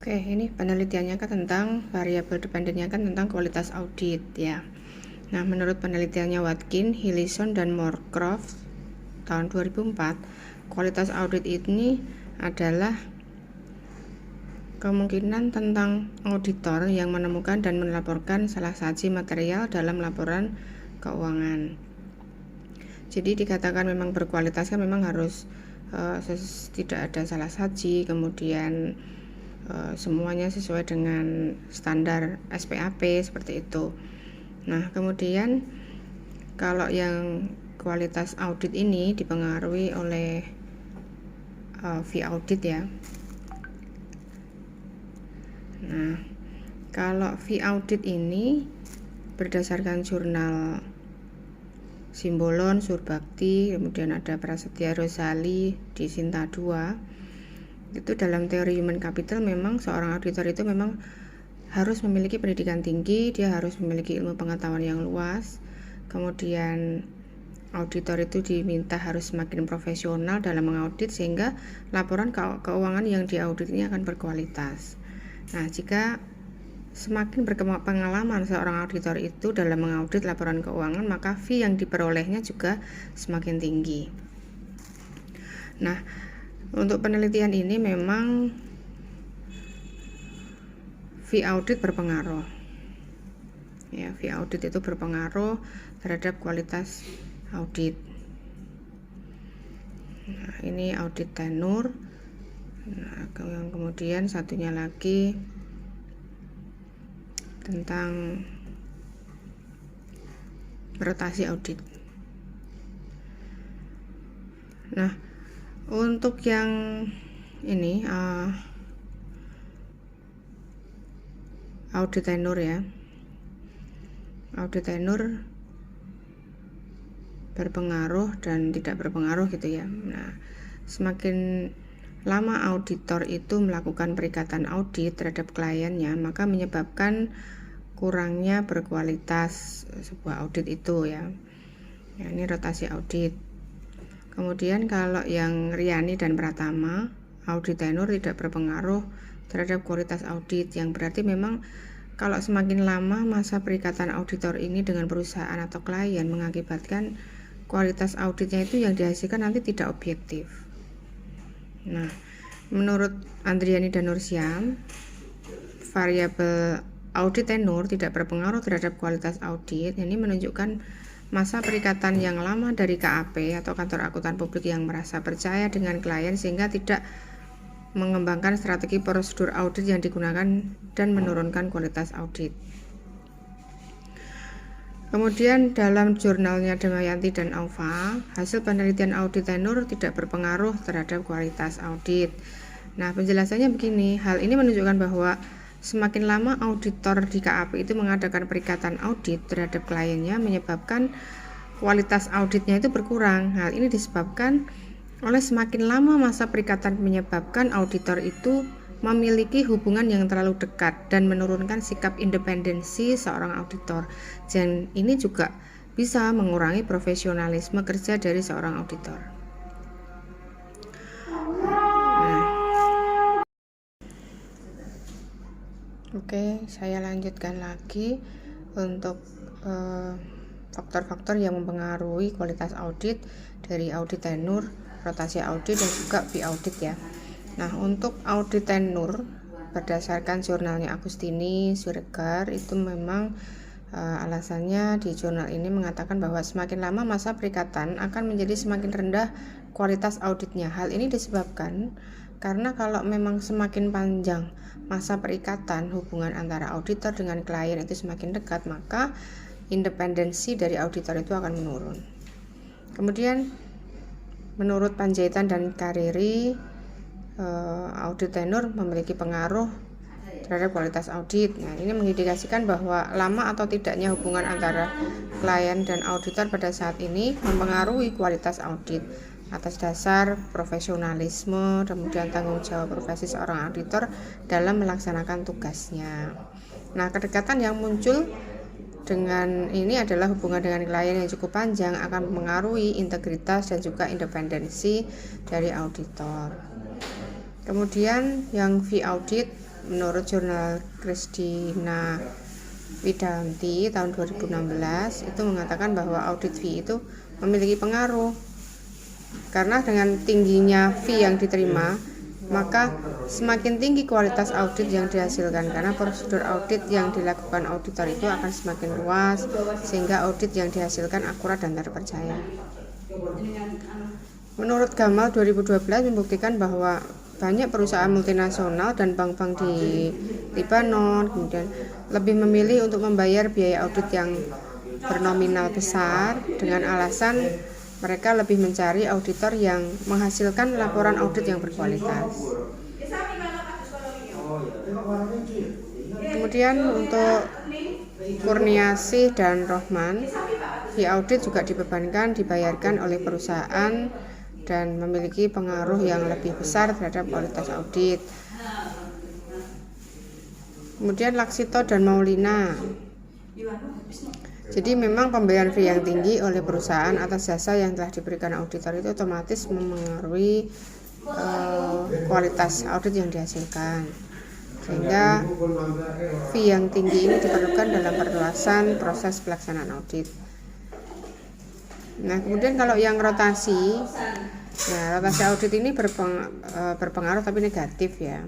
Oke, ini penelitiannya kan tentang variabel dependennya kan tentang kualitas audit ya. Nah, menurut penelitiannya Watkins, Hillison, dan Moorcroft tahun 2004, kualitas audit ini adalah kemungkinan tentang auditor yang menemukan dan melaporkan salah saji material dalam laporan keuangan. Jadi dikatakan memang berkualitas kan memang harus tidak ada salah saji, kemudian semuanya sesuai dengan standar SPAP seperti itu. Nah, kemudian kalau yang kualitas audit ini dipengaruhi oleh fee audit ya. Nah, kalau fee audit ini berdasarkan jurnal Simbolon, Surbakti, kemudian ada Prasetya Rosali di Sinta 2. Itu dalam teori human capital memang seorang auditor itu memang harus memiliki pendidikan tinggi, dia harus memiliki ilmu pengetahuan yang luas. Kemudian auditor itu diminta harus semakin profesional dalam mengaudit sehingga laporan keuangan yang diaudit ini akan berkualitas. Nah, jika semakin berpengalaman seorang auditor itu dalam mengaudit laporan keuangan, maka fee yang diperolehnya juga semakin tinggi. Nah, untuk penelitian ini memang fee audit berpengaruh. Ya, fee audit itu berpengaruh terhadap kualitas audit. Nah, ini audit tenur. Nah, kemudian satunya lagi tentang rotasi audit. Nah, untuk yang ini audit tenur ya. Audit tenur berpengaruh dan tidak berpengaruh gitu ya. Nah, semakin lama auditor itu melakukan perikatan audit terhadap kliennya, maka menyebabkan kurangnya berkualitas sebuah audit itu ya. Nah, ini rotasi audit. Kemudian kalau yang Riani dan Pratama, audit tenur tidak berpengaruh terhadap kualitas audit, yang berarti memang kalau semakin lama masa perikatan auditor ini dengan perusahaan atau klien mengakibatkan kualitas auditnya itu yang dihasilkan nanti tidak objektif. Nah, menurut Andriani dan Nursyam, variabel audit tenur tidak berpengaruh terhadap kualitas audit. Ini menunjukkan masa perikatan yang lama dari KAP atau kantor akuntan publik yang merasa percaya dengan klien sehingga tidak mengembangkan strategi prosedur audit yang digunakan dan menurunkan kualitas audit. Kemudian dalam jurnalnya Damayanti dan Aufa, hasil penelitian audit tenur tidak berpengaruh terhadap kualitas audit. Nah, penjelasannya begini, hal ini menunjukkan bahwa semakin lama auditor di KAP itu mengadakan perikatan audit terhadap kliennya menyebabkan kualitas auditnya itu berkurang. Hal ini disebabkan oleh semakin lama masa perikatan menyebabkan auditor itu memiliki hubungan yang terlalu dekat dan menurunkan sikap independensi seorang auditor. Dan ini juga bisa mengurangi profesionalisme kerja dari seorang auditor. Nah, oke, saya lanjutkan lagi untuk faktor-faktor yang mempengaruhi kualitas audit dari audit tenur, rotasi audit, dan juga fee audit ya. Nah, untuk audit tenur berdasarkan jurnalnya Agustini Siregar itu memang alasannya di jurnal ini mengatakan bahwa semakin lama masa perikatan akan menjadi semakin rendah kualitas auditnya. Hal ini disebabkan karena kalau memang semakin panjang masa perikatan, hubungan antara auditor dengan klien itu semakin dekat, maka independensi dari auditor itu akan menurun. Kemudian menurut Panjaitan dan Kariri, audit tenur memiliki pengaruh terhadap kualitas audit. Nah, ini mengindikasikan bahwa lama atau tidaknya hubungan antara klien dan auditor pada saat ini mempengaruhi kualitas audit atas dasar profesionalisme, kemudian tanggung jawab profesi seorang auditor dalam melaksanakan tugasnya. Nah, kedekatan yang muncul dengan ini adalah hubungan dengan klien yang cukup panjang akan mempengaruhi integritas dan juga independensi dari auditor. Kemudian yang fee audit menurut jurnal Kristina Widanti tahun 2016 itu mengatakan bahwa audit fee itu memiliki pengaruh karena dengan tingginya fee yang diterima maka semakin tinggi kualitas audit yang dihasilkan karena prosedur audit yang dilakukan auditor itu akan semakin luas sehingga audit yang dihasilkan akurat dan terpercaya. Menurut Gamal 2012 membuktikan bahwa banyak perusahaan multinasional dan bank-bank di Lebanon kemudian lebih memilih untuk membayar biaya audit yang bernominal besar dengan alasan mereka lebih mencari auditor yang menghasilkan laporan audit yang berkualitas. Kemudian untuk Kurniasih dan Rohman, fee audit juga dibayarkan oleh perusahaan dan memiliki pengaruh yang lebih besar terhadap kualitas audit. Kemudian Laksito dan Maulina. Jadi memang pembayaran fee yang tinggi oleh perusahaan atas jasa yang telah diberikan auditor itu otomatis memengaruhi kualitas audit yang dihasilkan. Sehingga fee yang tinggi ini diperlukan dalam perluasan proses pelaksanaan audit. Nah, kemudian kalau yang rotasi, nah rotasi audit ini berpengaruh tapi negatif ya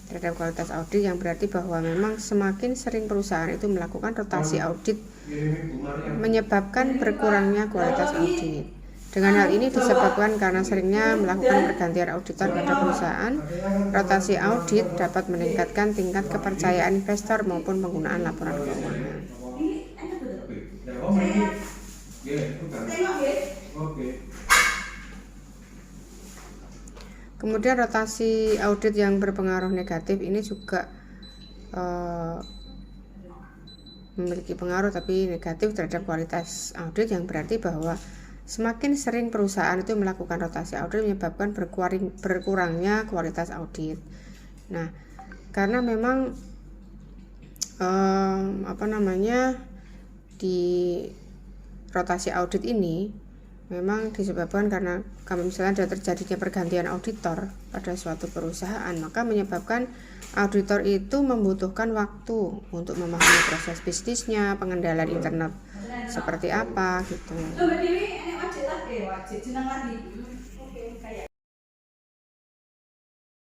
terhadap kualitas audit, yang berarti bahwa memang semakin sering perusahaan itu melakukan rotasi audit menyebabkan berkurangnya kualitas audit. Dengan hal ini disebabkan karena seringnya melakukan pergantian auditor pada perusahaan, rotasi audit dapat meningkatkan tingkat kepercayaan investor maupun penggunaan laporan keuangan. Kemudian rotasi audit yang berpengaruh negatif ini juga memiliki pengaruh tapi negatif terhadap kualitas audit, yang berarti bahwa semakin sering perusahaan itu melakukan rotasi audit menyebabkan berkurangnya kualitas audit. Nah, karena memang di rotasi audit ini memang disebabkan karena kalau misalnya ada terjadinya pergantian auditor pada suatu perusahaan, maka menyebabkan auditor itu membutuhkan waktu untuk memahami proses bisnisnya, pengendalian internal seperti apa gitu.